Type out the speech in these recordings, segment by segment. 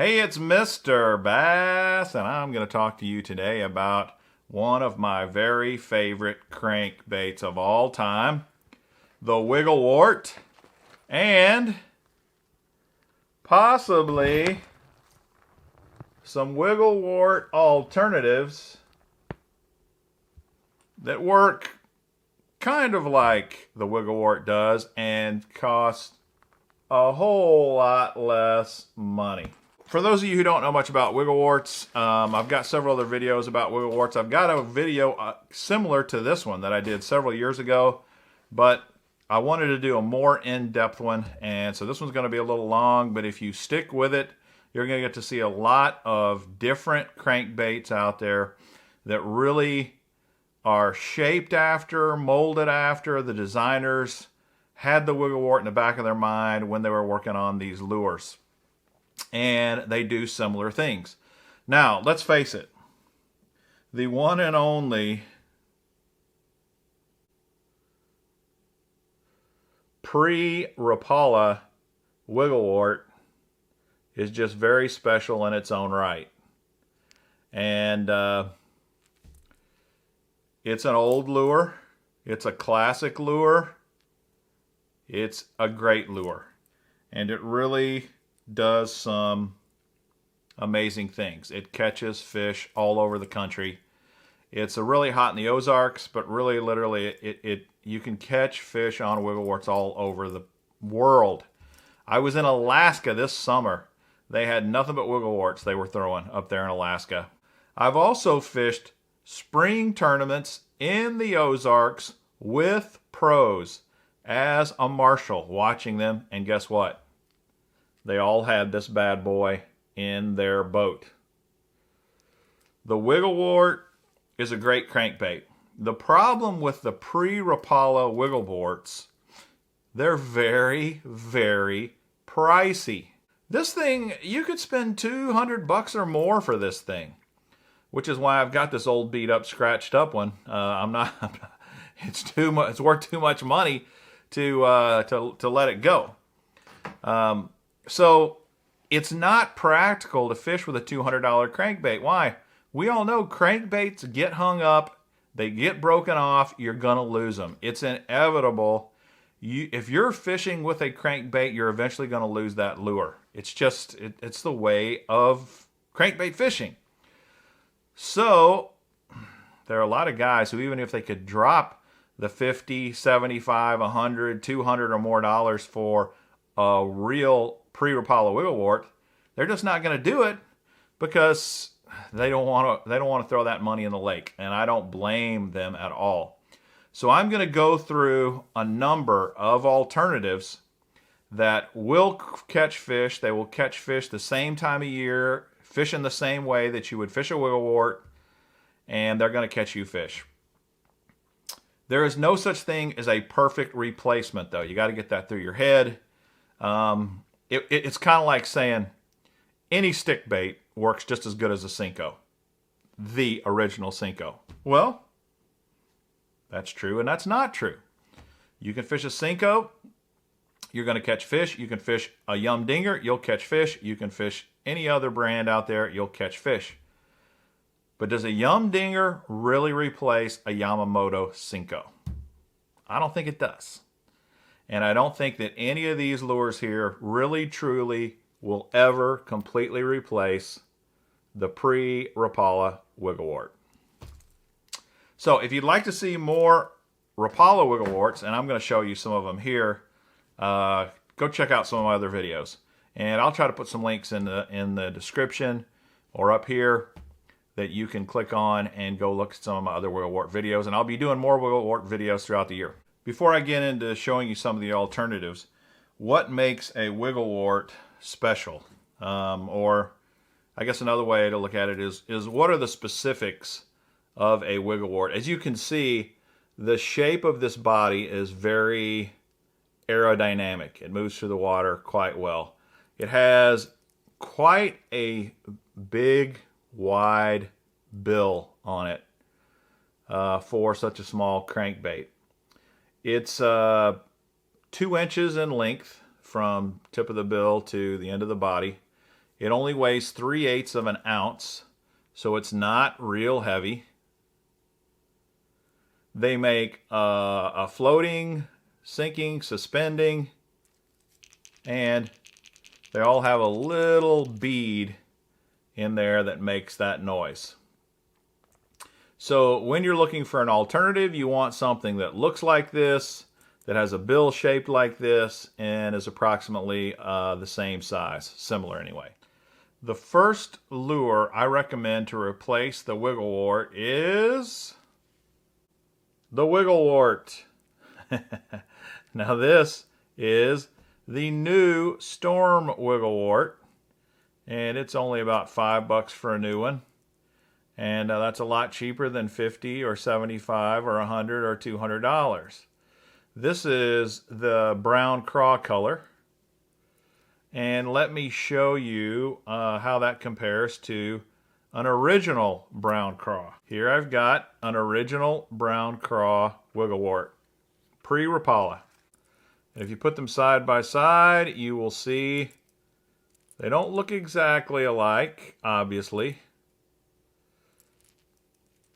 Hey, it's Mr. Bass, and I'm going to talk to you today about one of my very favorite crankbaits of all time, the Wiggle Wart, and possibly some Wiggle Wart alternatives that work kind of like the Wiggle Wart does and cost a whole lot less money. For those of you who don't know much about wiggle warts, I've got several other videos about wiggle warts. I've got a video similar to this one that I did several years ago, but I wanted to do a more in-depth one, and so this one's going to be a little long, but if you stick with it, you're going to get to see a lot of different crankbaits out there that really are shaped after, molded after the designers had the wiggle wart in the back of their mind when they were working on these lures. And they do similar things. Now, let's face it. The one and only pre-Rapala wiggle wart is just very special in its own right. And it's an old lure. It's a classic lure. It's a great lure. And it really does some amazing things. It catches fish all over the country. It's really hot in the Ozarks, but really literally you can catch fish on wiggle warts all over the world. I was in Alaska this summer. They had nothing but wiggle warts they were throwing up there in Alaska. I've also fished spring tournaments in the Ozarks with pros as a marshal watching them, and guess what? They all had this bad boy in their boat. The wiggle wart is a great crankbait. The problem with the pre-Rapala wiggle warts, they're very, very pricey. This thing, you could spend $200 or more for this thing, which is why I've got this old beat up, scratched up one. It's too much. It's worth too much money to let it go. So it's not practical to fish with a $200 crankbait. Why? We all know crankbaits get hung up, they get broken off, you're going to lose them. It's inevitable. If you're fishing with a crankbait, you're eventually going to lose that lure. It's just, it's the way of crankbait fishing. So there are a lot of guys who, even if they could drop the $50, $75, $100, $200 or more dollars for a real pre-Rapala wiggle wart, they're just not going to do it because they don't want to throw that money in the lake, and I don't blame them at all. So I'm going to go through a number of alternatives that will catch fish. They will catch fish the same time of year, fish in the same way that you would fish a wiggle wart, and they're going to catch you fish. There is no such thing as a perfect replacement, though. You got to get that through your head. It's kind of like saying any stick bait works just as good as a Senko, the original Senko. Well, that's true and that's not true. You can fish a Senko, you're going to catch fish. You can fish a Yum Dinger, you'll catch fish. You can fish any other brand out there, you'll catch fish. But does a Yum Dinger really replace a Yamamoto Senko? I don't think it does. And I don't think that any of these lures here really, truly will ever completely replace the pre-Rapala wiggle wart. So if you'd like to see more Rapala wiggle warts, and I'm going to show you some of them here, go check out some of my other videos. And I'll try to put some links in the description or up here that you can click on and go look at some of my other wiggle wart videos. And I'll be doing more wiggle wart videos throughout the year. Before I get into showing you some of the alternatives, what makes a wiggle wart special? Or I guess another way to look at it is what are the specifics of a wiggle wart? As you can see, the shape of this body is very aerodynamic. It moves through the water quite well. It has quite a big, wide bill on it for such a small crankbait. It's 2 inches in length from tip of the bill to the end of the body. It only weighs 3/8 of an ounce, so it's not real heavy. They make a floating, sinking, suspending, and they all have a little bead in there that makes that noise. So when you're looking for an alternative, you want something that looks like this, that has a bill shaped like this, and is approximately the same size, similar anyway. The first lure I recommend to replace the Wiggle Wart is the Wiggle Wart. Now this is the new Storm Wiggle Wart, and it's only about $5 for a new one, and that's a lot cheaper than $50 or $75 or $100 or $200. This is the brown craw color. And let me show you how that compares to an original brown craw. Here I've got an original brown craw Wiggle Wart, pre-Rapala. If you put them side by side, you will see they don't look exactly alike, obviously.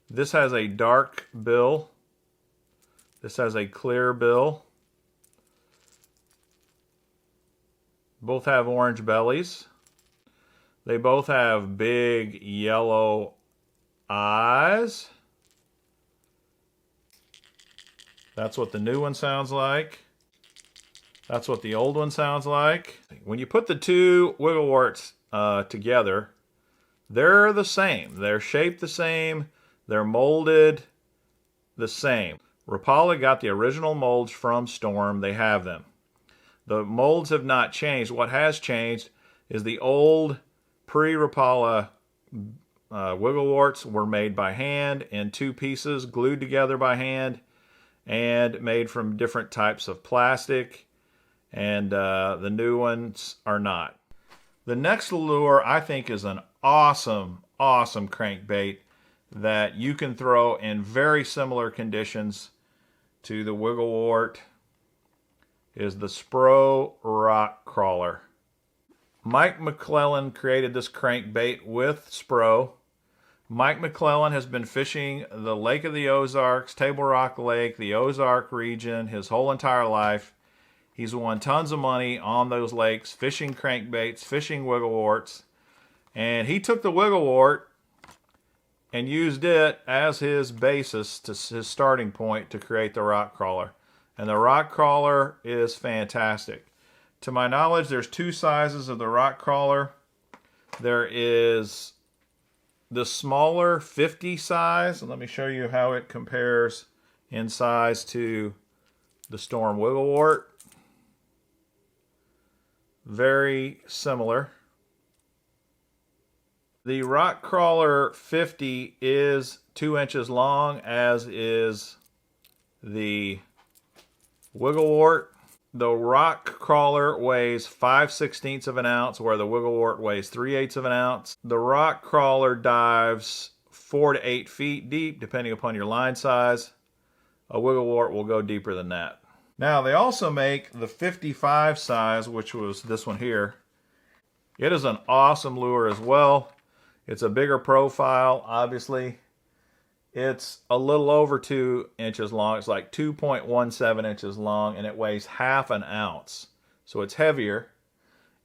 This has a dark bill. This has a clear bill. Both have orange bellies. They both have big yellow eyes. That's what the new one sounds like. That's what the old one sounds like. When you put the two Wiggle Warts together, they're the same. They're shaped the same. They're molded the same. Rapala got the original molds from Storm. They have them. The molds have not changed. What has changed is the old pre-Rapala Wiggle Warts were made by hand in 2 pieces, glued together by hand, and made from different types of plastic, and the new ones are not. The next lure I think is an awesome crankbait that you can throw in very similar conditions to the Wiggle Wart is the Spro Rock Crawler. Mike McClellan created this crankbait with Spro. Mike McClellan has been fishing the Lake of the Ozarks, Table Rock Lake, the Ozark region his whole entire life. He's won tons of money on those lakes, fishing crankbaits, fishing Wiggle Warts. And he took the Wiggle Wart and used it as his basis, to his starting point to create the rock crawler. And the rock crawler is fantastic. To my knowledge, there's 2 sizes of the rock crawler. There is the smaller 50 size, and let me show you how it compares in size to the Storm Wiggle Wart. Very similar. The rock crawler 50 is 2 inches long, as is the Wiggle Wart. The rock crawler weighs 5/16 of an ounce, where the Wiggle Wart weighs 3/8 of an ounce. The rock crawler dives 4 to 8 feet deep, depending upon your line size. A Wiggle Wart will go deeper than that. Now, they also make the 55 size, which was this one here. It is an awesome lure as well. It's a bigger profile, obviously. It's a little over 2 inches long. It's like 2.17 inches long, and it weighs half an ounce. So it's heavier.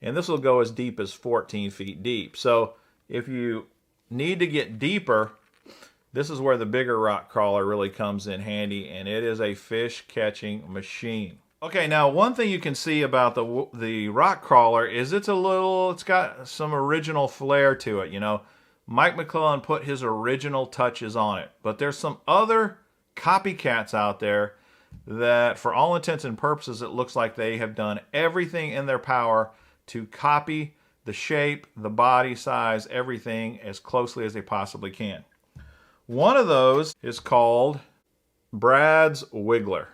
And this will go as deep as 14 feet deep. So if you need to get deeper, this is where the bigger rock crawler really comes in handy, and it is a fish catching machine. Okay, now one thing you can see about the rock crawler is it's got some original flair to it, you know. Mike McClellan put his original touches on it, but there's some other copycats out there that, for all intents and purposes, it looks like they have done everything in their power to copy the shape, the body size, everything as closely as they possibly can. One of those is called Brad's Wiggler.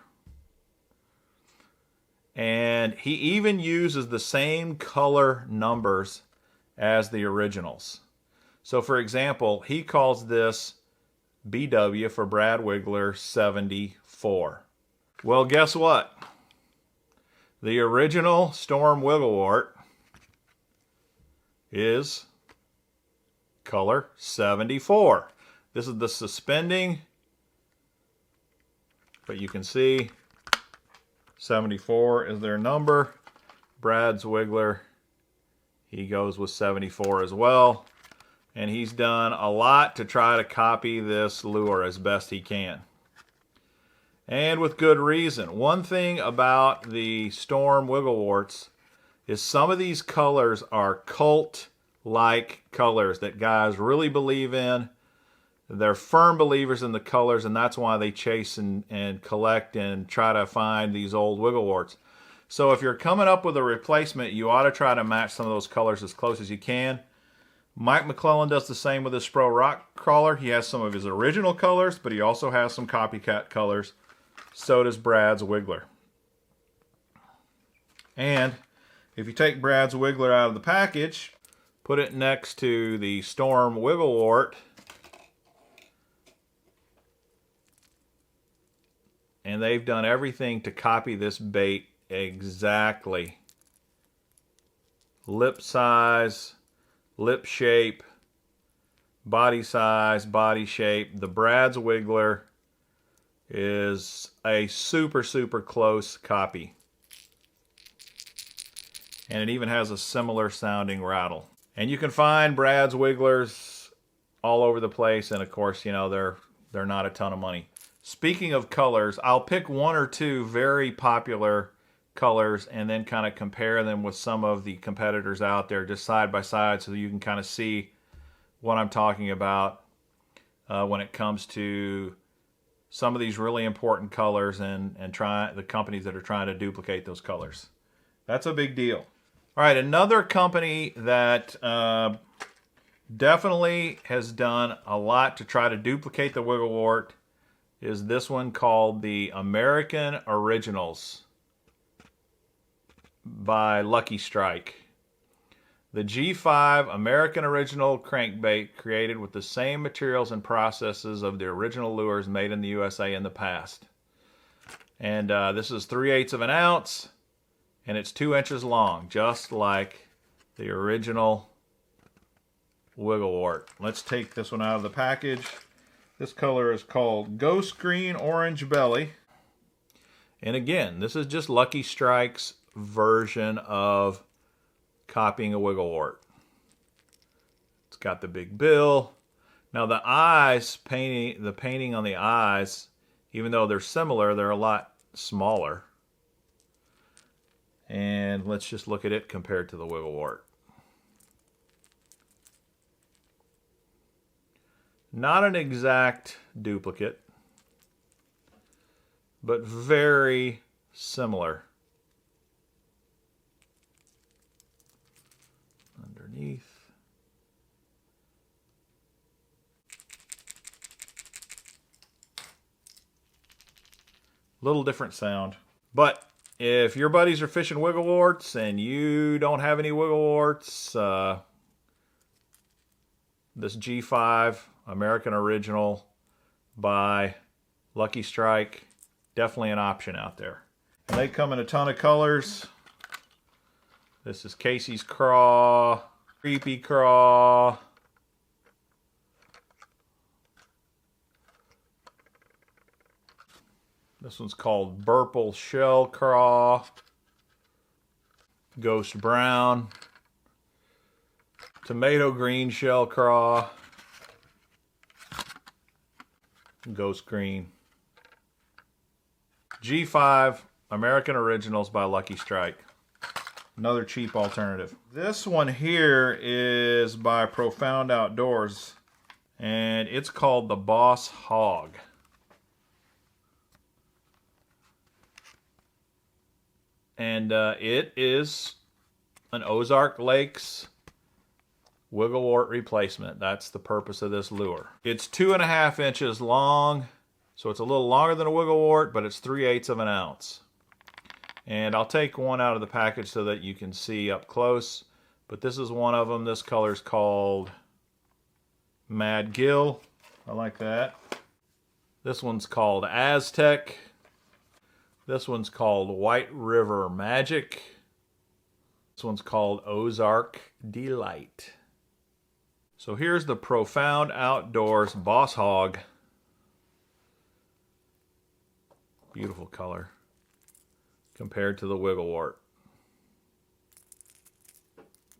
And he even uses the same color numbers as the originals. So for example, he calls this BW for Brad Wiggler 74. Well, guess what? The original Storm Wiggle Wart is color 74. This is the suspending, but you can see 74 is their number. Brad's Wiggler, he goes with 74 as well. And he's done a lot to try to copy this lure as best he can. And with good reason. One thing about the Storm Wiggle Warts is some of these colors are cult-like colors that guys really believe in. They're firm believers in the colors, and that's why they chase and collect and try to find these old Wiggle Warts. So if you're coming up with a replacement, you ought to try to match some of those colors as close as you can. Mike McClellan does the same with his Spro Rock Crawler. He has some of his original colors, but he also has some copycat colors. So does Brad's Wiggler. And if you take Brad's Wiggler out of the package, put it next to the Storm Wiggle Wart, and they've done everything to copy this bait exactly. Lip size, lip shape, body size, body shape. The Brad's Wiggler is a super, super close copy. And it even has a similar sounding rattle. And you can find Brad's Wigglers all over the place, and of course, you know, they're not a ton of money. Speaking of colors, I'll pick one or two very popular colors and then kind of compare them with some of the competitors out there just side by side so you can kind of see what I'm talking about when it comes to some of these really important colors and try the companies that are trying to duplicate those colors. That's a big deal. All right, another company that definitely has done a lot to try to duplicate the Wiggle Wart is this one called the American Originals by Lucky Strike. The G5 American Original crankbait created with the same materials and processes of the original lures made in the USA in the past. And this is 3/8 of an ounce, and it's 2 inches long, just like the original Wiggle Wart. Let's take this one out of the package. This color is called Ghost Green Orange Belly. And again, this is just Lucky Strike's version of copying a Wiggle Wart. It's got the big bill. Now the eyes, the painting on the eyes, even though they're similar, they're a lot smaller. And let's just look at it compared to the Wiggle Wart. Not an exact duplicate, but very similar. Underneath. Little different sound. But if your buddies are fishing Wiggle Warts and you don't have any Wiggle Warts, this G5 American Original by Lucky Strike, definitely an option out there. And they come in a ton of colors. This is Casey's Craw, Creepy Craw, this one's called Burple Shell Craw, Ghost Brown, Tomato Green Shell Craw, Ghost Green. G5 American Originals by Lucky Strike. Another cheap alternative. This one here is by Profound Outdoors, and it's called the Boss Hog. And it is an Ozark Lakes Wiggle Wart replacement. That's the purpose of this lure. It's 2.5 inches long, so it's a little longer than a Wiggle Wart, but it's 3/8 of an ounce. And I'll take one out of the package so that you can see up close. But this is one of them. This color is called Mad Gill. I like that. This one's called Aztec. This one's called White River Magic. This one's called Ozark Delight. So here's the Profound Outdoors Boss Hog. Beautiful color compared to the Wiggle Wart.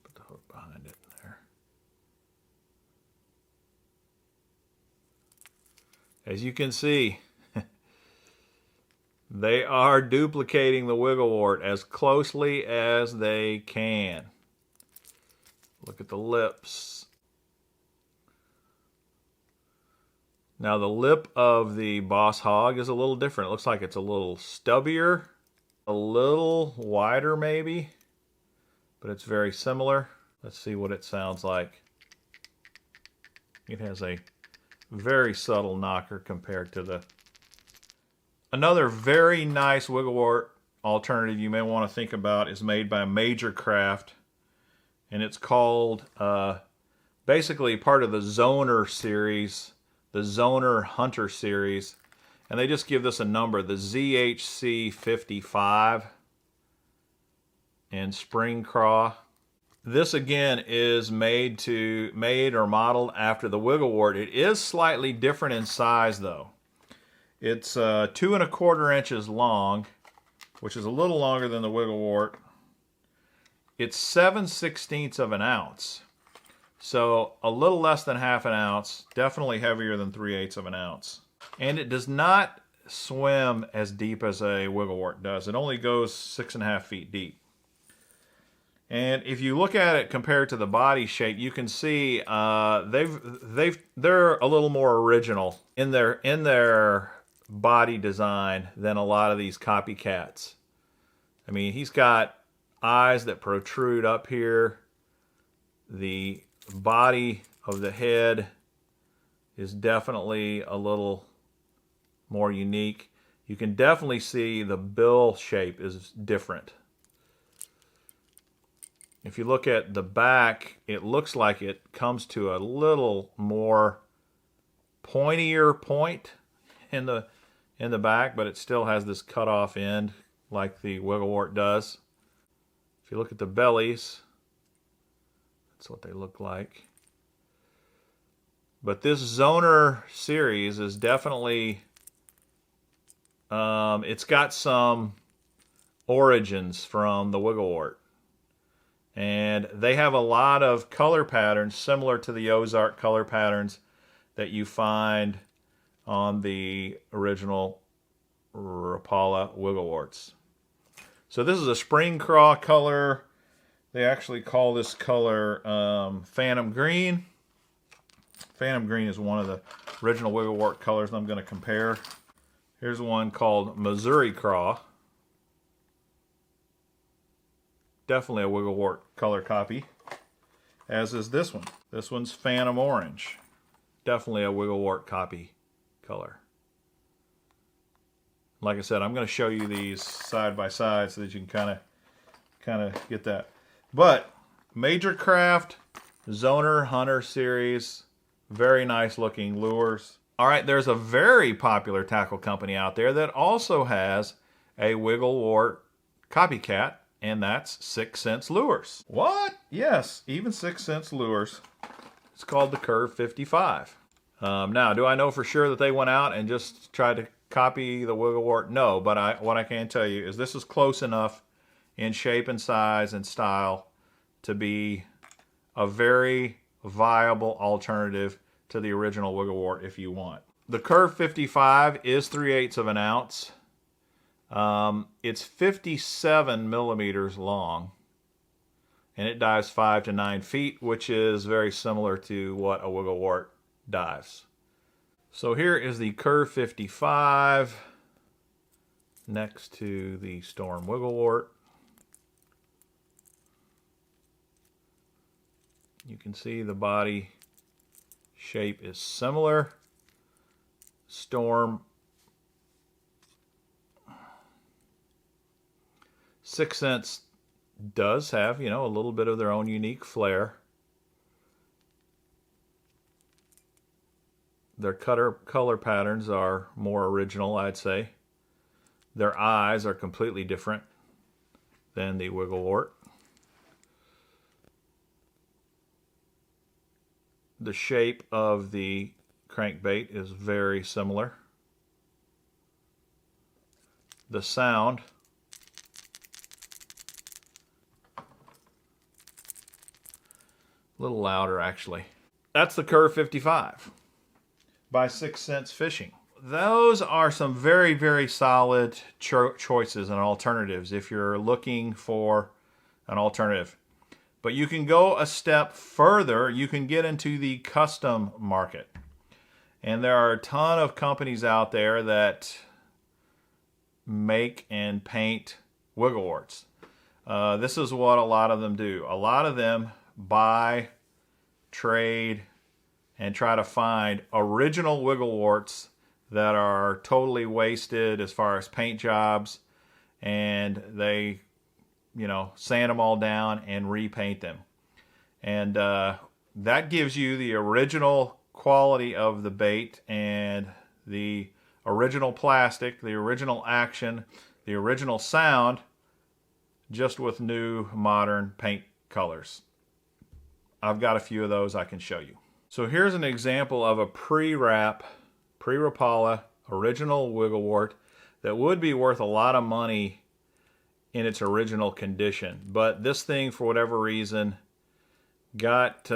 Put the hook behind it there. As you can see, they are duplicating the Wiggle Wart as closely as they can. Look at the lips. Now the lip of the Boss Hog is a little different. It looks like it's a little stubbier, a little wider maybe, but it's very similar. Let's see what it sounds like. It has a very subtle knocker compared to the... Another very nice Wiggle Wart alternative you may want to think about is made by Major Craft, and it's called basically part of the Zoner series, the Zoner Hunter series, and they just give this a number, the ZHC 55 in Spring Craw. This again is made or modeled after the Wiggle Wart. It is slightly different in size though. It's 2 1/4 inches long, which is a little longer than the Wiggle Wart. It's 7/16 of an ounce. So a little less than ½ an ounce, definitely heavier than 3/8 of an ounce. And it does not swim as deep as a Wiggle Wart does. It only goes 6.5 feet deep. And if you look at it compared to the body shape, you can see they're a little more original in their body design than a lot of these copycats. I mean, he's got eyes that protrude up here. The body of the head is definitely a little more unique. You can definitely see the bill shape is different. If you look at the back, it looks like it comes to a little more pointier point in the back, but it still has this cut off end like the Wiggle Wart does. If you look at the bellies, that's what they look like. But this Zoner series is definitely, it's got some origins from the Wiggle Wart. And they have a lot of color patterns similar to the Ozark color patterns that you find on the original Rapala Wiggle Warts. So this is a Spring Craw color. They actually call this color Phantom Green. Phantom Green is one of the original Wiggle Wart colors I'm going to compare. Here's one called Missouri Craw. Definitely a Wiggle Wart color copy, as is this one. This one's Phantom Orange. Definitely a Wiggle Wart copy color. Like I said, I'm going to show you these side by side so that you can kind of get that. But Major Craft, Zoner Hunter series, very nice looking lures. All right, there's a very popular tackle company out there that also has a Wiggle Wart copycat, and that's 6 Sense Lures. What? Yes, even 6 Sense Lures. It's called the Curve 55. Now, do I know for sure that they went out and just tried to copy the Wiggle Wart? No, but what I can tell you is this is close enough in shape and size and style to be a very viable alternative to the original Wiggle Wart if you want. The Curve 55 is 3/8 of an ounce. It's 57 millimeters long, and it dives 5 to 9 feet, which is very similar to what a Wiggle Wart dives. So here is the Curve 55 next to the Storm Wiggle Wart. You can see the body shape is similar. Storm 6 Sense does have, a little bit of their own unique flair. Their color patterns are more original, I'd say. Their eyes are completely different than the Wiggle Wart. The shape of the crankbait is very similar. The sound, a little louder actually. That's the Curve 55 by 6 Cents Fishing. Those are some very, very solid choices and alternatives if you're looking for an alternative. But you can go a step further. You can get into the custom market. And there are a ton of companies out there that make and paint wiggle warts. This is what a lot of them do. A lot of them buy, trade, and try to find original wiggle warts that are totally wasted as far as paint jobs, and they, sand them all down and repaint them. And that gives you the original quality of the bait and the original plastic, the original action, the original sound, just with new modern paint colors. I've got a few of those I can show you. So here's an example of a pre-wrap, pre-Rapala original wiggle wart that would be worth a lot of money in its original condition. But this thing, for whatever reason, it's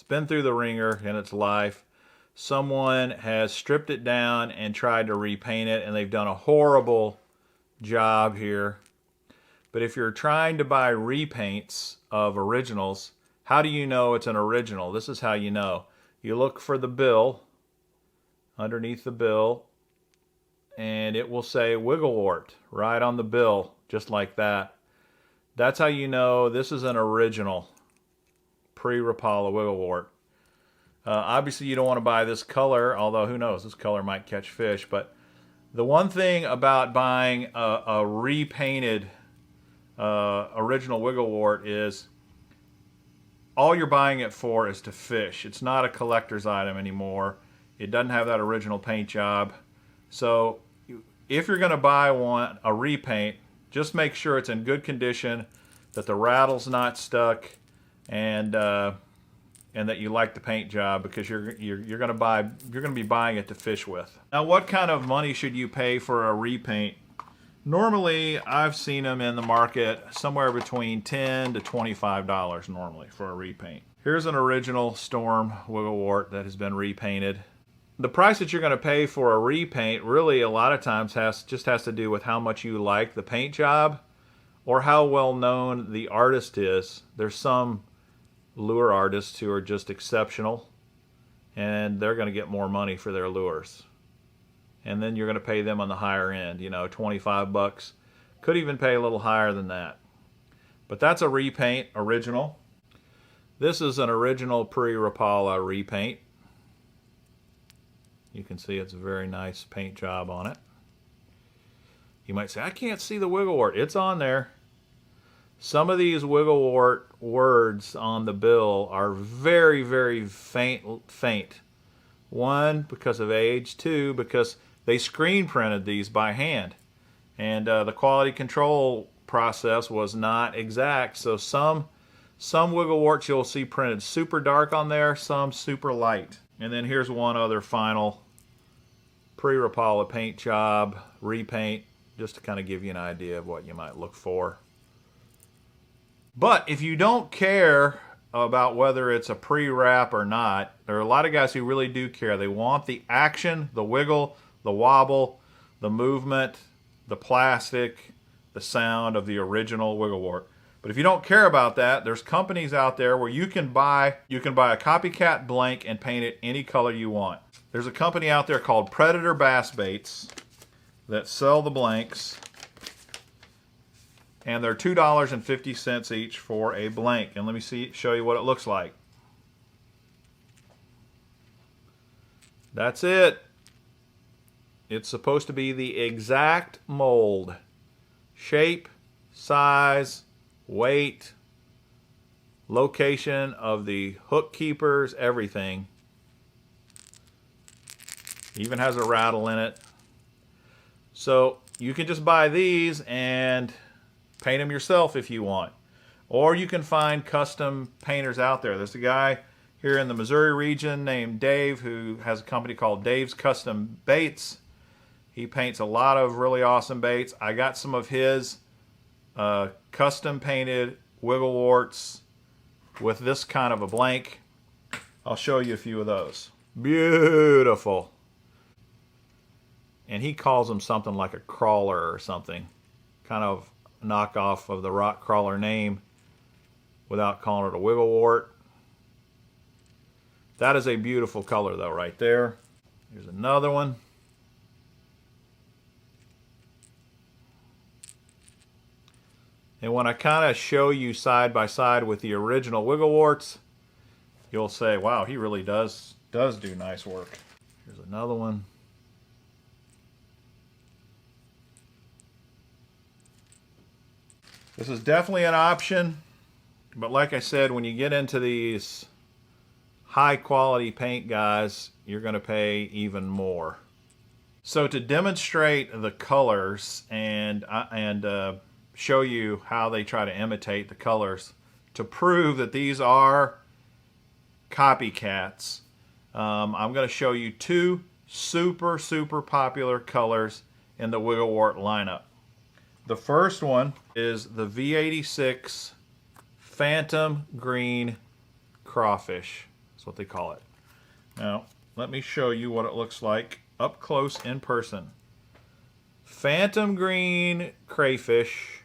been through the ringer in its life. Someone has stripped it down and tried to repaint it, and they've done a horrible job here. But if you're trying to buy repaints of originals, how do you know it's an original? This is how you know. You look for the bill, underneath the bill, and it will say wiggle wart right on the bill, just like that. That's how you know this is an original pre-Rapala wiggle wart. Obviously, you don't want to buy this color, although who knows, this color might catch fish. But the one thing about buying a repainted original wiggle wart is all you're buying it for is to fish. It's not a collector's item anymore. It doesn't have that original paint job. So if you're going to buy a repaint, just make sure it's in good condition, that the rattle's not stuck, and that you like the paint job, because you're going to be buying it to fish with. Now, what kind of money should you pay for a repaint? Normally, I've seen them in the market somewhere between $10 to $25 normally for a repaint. Here's an original Storm wiggle wart that has been repainted. The price that you're going to pay for a repaint really a lot of times has to do with how much you like the paint job or how well known the artist is. There's some lure artists who are just exceptional, and they're going to get more money for their lures. And then you're going to pay them on the higher end, 25 bucks. Could even pay a little higher than that. But that's a repaint, original. This is an original pre-Rapala repaint. You can see it's a very nice paint job on it. You might say, I can't see the wiggle wart. It's on there. Some of these wiggle wart words on the bill are very, very faint. One, because of age. Two, because they screen printed these by hand. And the quality control process was not exact. So some wiggle warts you'll see printed super dark on there, some super light. And then here's one other final pre-Rapala paint job, repaint, just to kind of give you an idea of what you might look for. But if you don't care about whether it's a pre-wrap or not, there are a lot of guys who really do care. They want the action, the wiggle, the wobble, the movement, the plastic, the sound of the original wiggle wart. But if you don't care about that, there's companies out there where you can buy a copycat blank and paint it any color you want. There's a company out there called Predator Bass Baits that sell the blanks, and they're $2.50 each for a blank. And let me show you what it looks like. That's it. It's supposed to be the exact mold, shape, size, weight, location of the hook keepers, everything. Even has a rattle in it. So you can just buy these and paint them yourself if you want. Or you can find custom painters out there. There's a guy, here in the Missouri region named Dave, who has a company called Dave's Custom Baits. He paints a lot of really awesome baits. I got some of his custom painted wiggle warts with this kind of a blank. I'll show you a few of those. Beautiful. And he calls them something like a crawler or something. Kind of knockoff of the rock crawler name without calling it a wiggle wart. That is a beautiful color though right there. Here's another one. And when I kind of show you side by side with the original wiggle warts, you'll say, wow, he really does do nice work. Here's another one. This is definitely an option, but like I said, when you get into these high quality paint guys, you're going to pay even more. So to demonstrate the colors and show you how they try to imitate the colors, to prove that these are copycats, I'm going to show you two super popular colors in the wiggle wart lineup. The first one is the V86 Phantom Green Crawfish. That's what they call it. Now, let me show you what it looks like up close in person. Phantom Green Crayfish.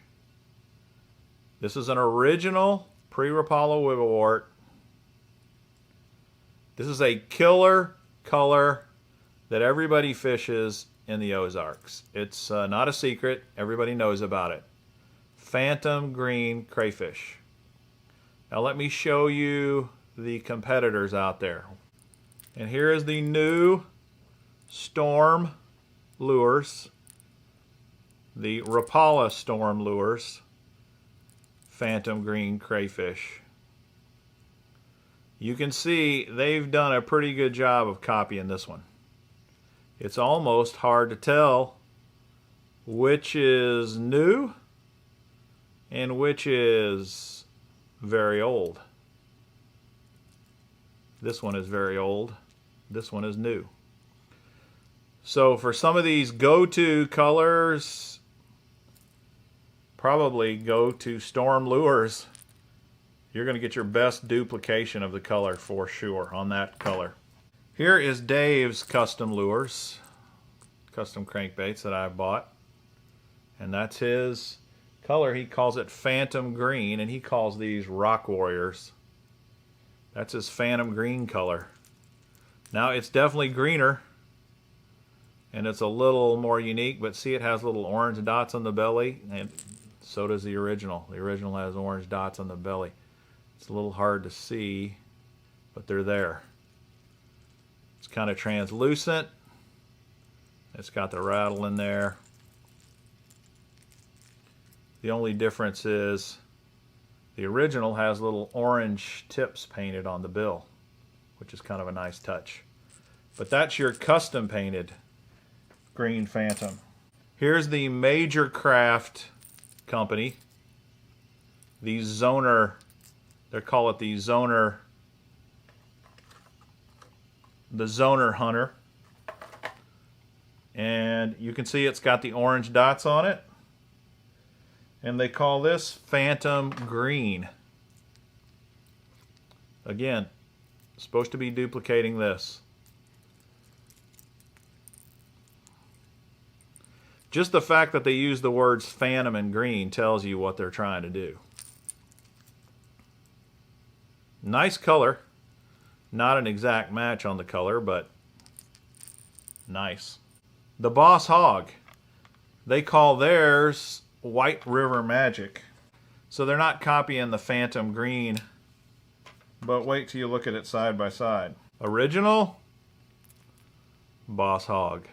This is an original pre-Rapala wiggle wart. This is a killer color that everybody fishes in the Ozarks. It's not a secret. Everybody knows about it. Phantom Green Crayfish. Now let me show you the competitors out there. And here is the new Storm lures. The Rapala Storm lures. Phantom Green Crayfish. You can see they've done a pretty good job of copying this one. It's almost hard to tell which is new and which is very old. This one is very old. This one is new. So for some of these go-to colors, probably go to Storm Lures. You're going to get your best duplication of the color for sure on that color. Here is Dave's custom lures, custom crankbaits that I bought. And that's his color. He calls it Phantom Green, and he calls these Rock Warriors. That's his Phantom Green color. Now it's definitely greener, and it's a little more unique, but see, it has little orange dots on the belly, and so does the original. The original has orange dots on the belly. It's a little hard to see, but they're there. It's kind of translucent. It's got the rattle in there. The only difference is the original has little orange tips painted on the bill, which is kind of a nice touch. But that's your custom painted Green Phantom. Here's the Major Craft company. The Zoner, they call it the Zoner Hunter. And you can see it's got the orange dots on it. And they call this Phantom Green. Again, supposed to be duplicating this. Just the fact that they use the words phantom and green tells you what they're trying to do. Nice color. Not an exact match on the color, but nice. The Boss Hog. They call theirs White River Magic. So they're not copying the Phantom Green, but wait till you look at it side by side. Original, Boss Hog.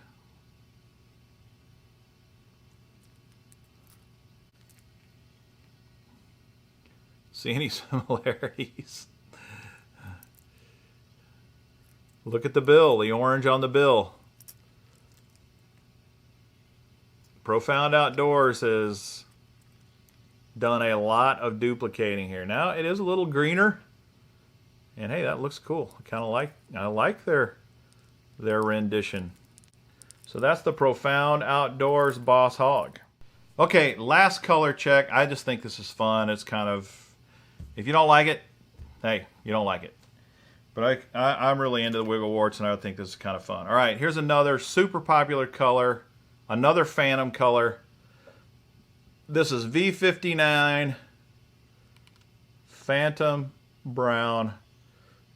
See any similarities? Look at the bill, the orange on the bill. Profound Outdoors has done a lot of duplicating here. Now it is a little greener And hey, that looks cool. I like their rendition. So that's the Profound Outdoors Boss Hog. Okay, last color check. I just think this is fun. It's kind of, if you don't like it, hey, you don't like it. But I'm really into the Wiggle Warts, and I think this is kind of fun. All right, here's another super popular color, another Phantom color. This is V59 Phantom Brown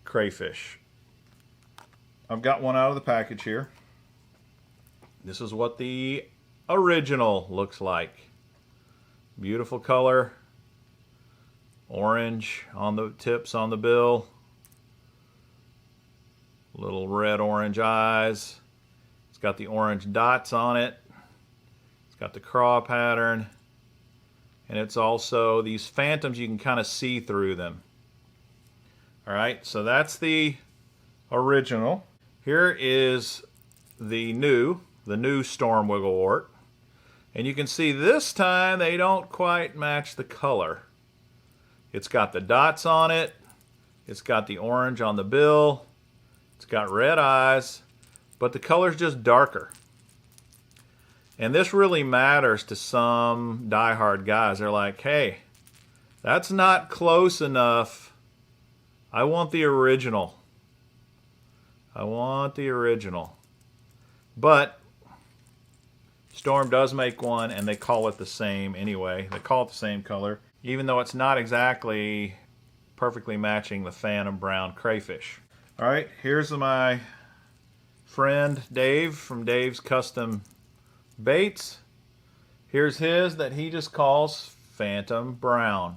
Crayfish. I've got one out of the package here. This is what the original looks like. Beautiful color. Orange on the tips on the bill. Little red-orange eyes. It's got the orange dots on it. It's got the craw pattern. And it's also these phantoms, you can kind of see through them. Alright, so that's the original. Here is the new Storm Wiggle Wart. And you can see this time they don't quite match the color. It's got the dots on it. It's got the orange on the bill. It's got red eyes, but the color's just darker. And this really matters to some diehard guys. They're like, hey, that's not close enough. I want the original. I want the original. But Storm does make one, and they call it the same anyway. They call it the same color, even though it's not exactly perfectly matching the Phantom Brown Crayfish. All right, here's my friend Dave from Dave's Custom Baits. Here's his that he just calls Phantom Brown.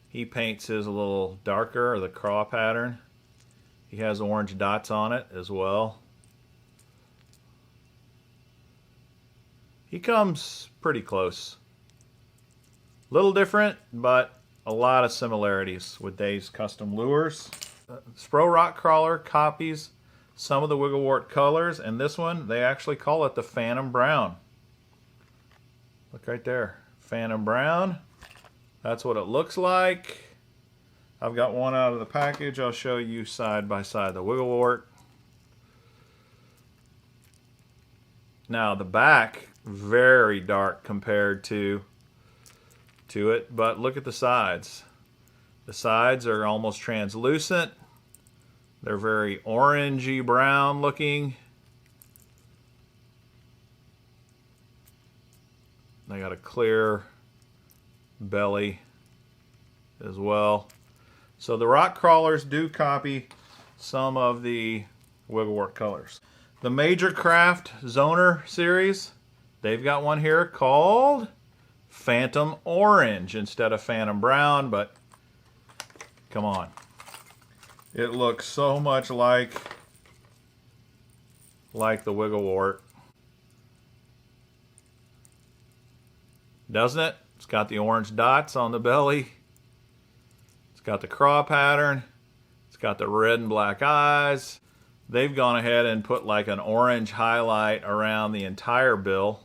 He paints his a little darker, or the craw pattern. He has orange dots on it as well. He comes pretty close. Little different, but a lot of similarities with Dave's Custom Lures. Spro Rock Crawler copies some of the Wiggle Wart colors, and this one, they actually call it the Phantom Brown. Look right there, Phantom Brown. That's what it looks like. I've got one out of the package. I'll show you side by side the Wiggle Wart. Now the back, very dark compared to it, but look at the sides. The sides are almost translucent. They're very orangey brown looking. They got a clear belly as well. So the rock crawlers do copy some of the Wiggle Wart colors. The Major Craft Zoner series, they've got one here called Phantom Orange instead of Phantom Brown, but come on. It looks so much like the Wiggle Wart. Doesn't it? It's got the orange dots on the belly. It's got the craw pattern. It's got the red and black eyes. They've gone ahead and put like an orange highlight around the entire bill.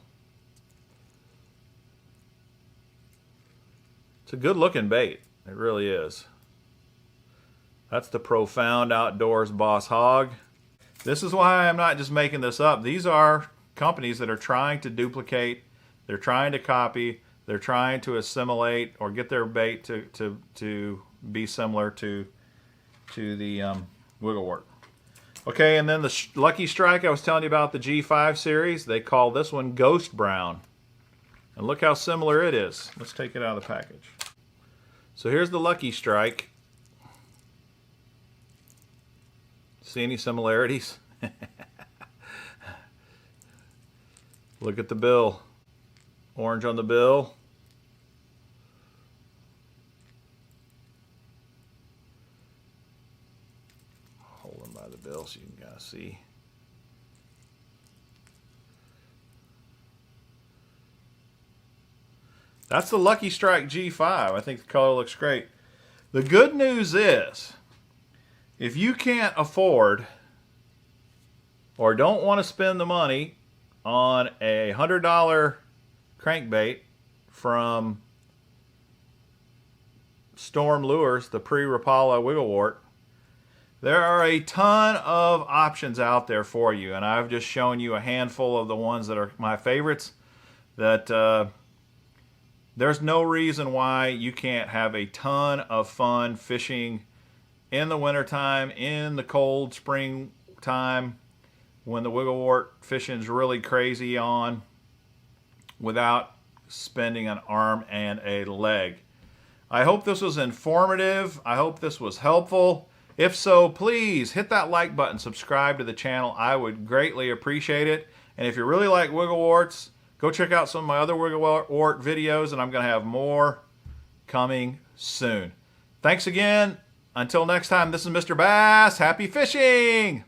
It's a good looking bait. It really is. That's the Profound Outdoors Boss Hog. This is why I'm not just making this up. These are companies that are trying to duplicate. They're trying to copy. They're trying to assimilate or get their bait to be similar to the Wiggle Wart. Okay, and then the Lucky Strike I was telling you about, the G5 series, they call this one Ghost Brown. And look how similar it is. Let's take it out of the package. So here's the Lucky Strike. See any similarities? Look at the bill. Orange on the bill. Hold them by the bill so you can kind of see. That's the Lucky Strike G5. I think the color looks great. The good news is, if you can't afford or don't want to spend the money on a $100 crankbait from Storm Lures, the pre-Rapala Wiggle Wart, there are a ton of options out there for you, and I've just shown you a handful of the ones that are my favorites. That there's no reason why you can't have a ton of fun fishing in the wintertime, in the cold spring time, when the Wiggle Wart fishing is really crazy on, without spending an arm and a leg. I hope this was informative. I hope this was helpful. If so, please hit that like button, subscribe to the channel. I would greatly appreciate it. And if you really like Wiggle Warts, go check out some of my other Wiggle Wart videos, and I'm going to have more coming soon. Thanks again. Until next time, this is Mr. Bass. Happy fishing!